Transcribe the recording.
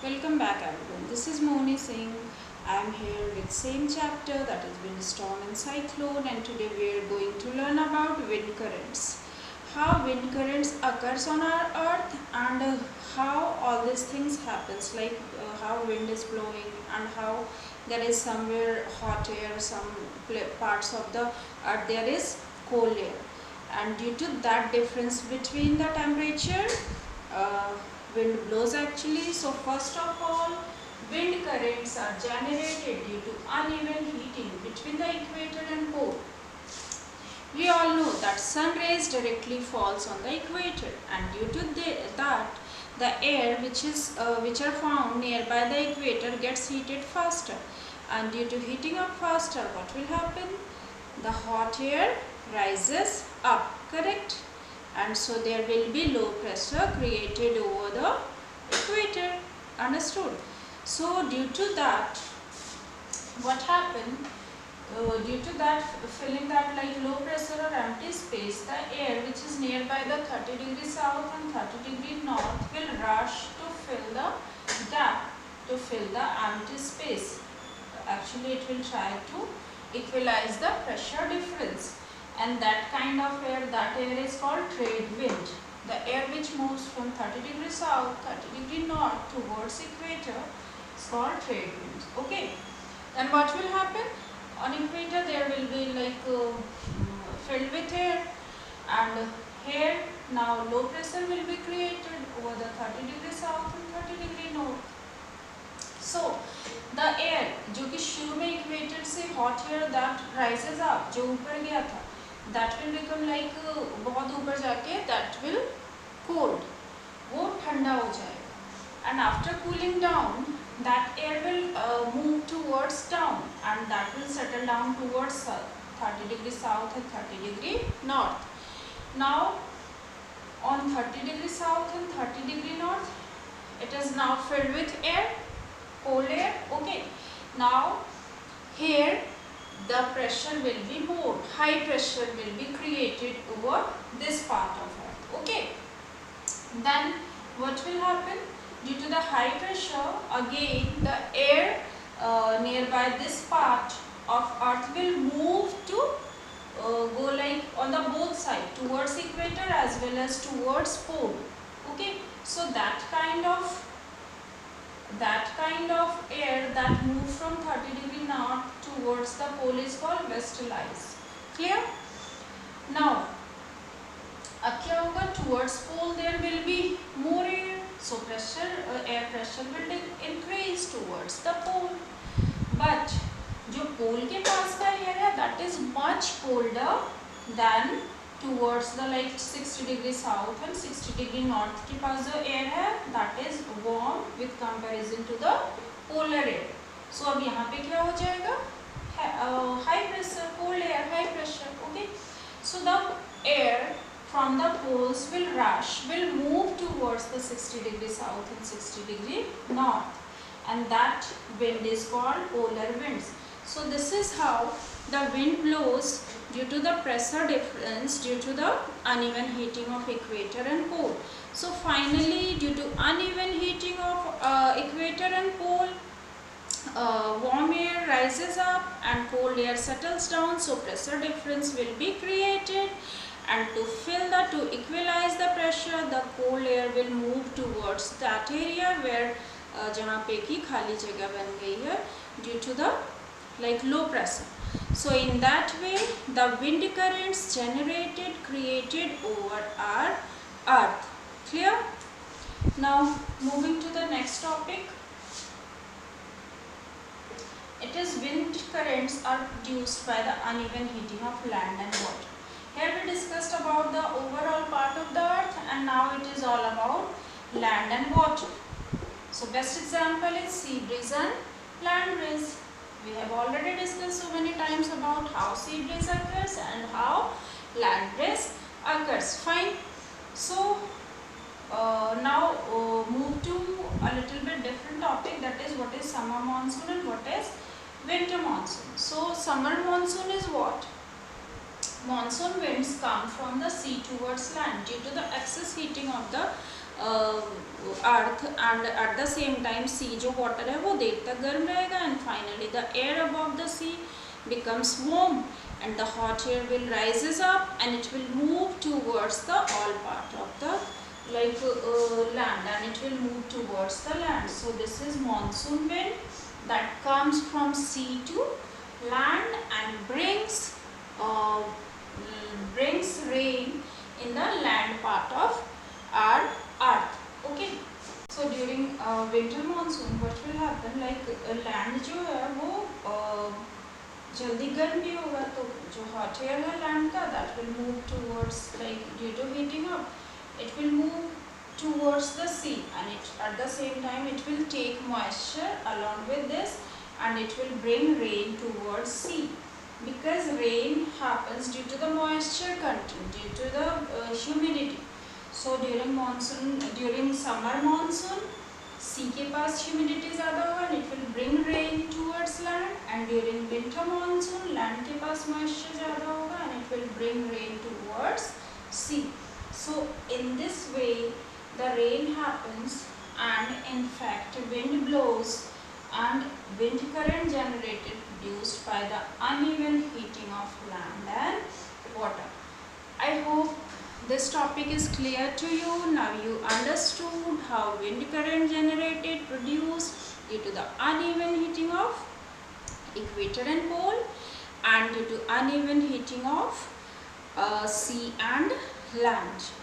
Welcome back everyone. This is Moni Singh. I am here with same chapter, that is windstorm and cyclone, and today we are going to learn about wind currents. How wind currents occurs on our earth and how all these things happens, like how wind is blowing and how there is somewhere hot air, some parts of the earth there is cold air, and due to that difference between the temperature, uh, wind blows actually. So first of all, wind currents are generated due to uneven heating between the equator and pole. We all know that sun rays directly falls on the equator, and due to that the air which are found nearby the equator gets heated faster, and due to heating up faster, what will happen? The hot air rises up, correct? And so there will be low pressure created over the equator, understood? So due to that, what happened? Due to that, filling that like low pressure or empty space, the air which is nearby the 30 degree south and 30 degree north will rush to fill the gap, to fill the empty space. Actually it will try to equalize the pressure difference, and that kind of air, that air is called trade wind. The air which moves from 30 degree south, 30 degree north towards equator is called trade winds. Okay, then what will happen? On equator there will be like filled with air, and here now low pressure will be created over the 30 degree south and 30 degree north. So the air जो कि शुरू में equator से hot air that rises up, जो ऊपर गया था, that will become like बहुत ऊपर जाके दैट विल कोल्ड, वो ठंडा हो जाएगा, and after cooling down that air will move towards down, and that will settle down towards 30 degree south and 30 degree north. Now on 30 degree south and 30 degree north, it is now filled with air, cold air. Okay, now here the pressure will be more, high pressure will be created over this part of earth. Okay, then what will happen? Due to the high pressure, again the air nearby this part of earth will move to go like on the both side towards equator as well as towards pole. Okay, so that kind of air that move from 30 degree north towards the pole is called westerlies. Clear? Now अब क्या होगा? Towards pole there will be more air, so pressure, air pressure will increase towards the pole. But जो pole के पास का air है, that is much colder than towards the like 60 degree south and 60 degree north के पास जो air है, that is warm with comparison to the polar air. So अब यहाँ पे क्या हो जाएगा? High pressure, cold air, high pressure. Okay, so the air from the poles will rush, will move towards the 60 degree south and 60 degree north, and that wind is called polar winds. So this is how the wind blows due to the pressure difference, due to the uneven heating of equator and pole. So finally, due to uneven heating of equator and pole, warm air rises up and cold air settles down, so pressure difference will be created, and to equalize the pressure, the cold air will move towards that area where जहाँ पे की खाली जगह बन गई है due to the like low pressure. So in that way the wind currents created over our earth. Clear? Now moving to the next topic. It is wind currents are produced by the uneven heating of land and water. Here we discussed about the overall part of the earth, and now it is all about land and water. So best example is sea breeze and land breeze. We have already discussed so many times about how sea breeze occurs and how land breeze occurs. Fine. So now move to a little bit different topic, that is what is summer monsoon and what is winter monsoon. So summer monsoon is what? Monsoon winds come from the sea towards land due to the excess heating of the earth and at the same time sea जो water है वो देर तक गर्म रहेगा and finally the air above the sea becomes warm and the hot air will rises up and it will move towards the all part of the land, and it will move towards the land. So this is monsoon wind that comes from sea to land and uh, brings rain in the land part of our earth. Okay, so during winter monsoon what will happen, land जो है वो जल्दी गर्म भी होगा, तो जो hot air है लैंड का that will move towards due to heating up it will move towards the sea, and it at the same time it will take moisture along with this and it will bring rain towards sea, because rain happens due to the moisture content, due to the humidity. So during summer monsoon sea के पास humidity ज़्यादा होगा and it will bring rain towards land, and during winter monsoon land के पास moisture ज़्यादा होगा and it will bring rain towards sea. So in this way the rain happens, and in fact wind blows and wind current generated produced by the uneven heating of land and water. I hope this topic is clear to you. Now you understood how wind current generated produced due to the uneven heating of equator and pole and due to uneven heating of sea and land.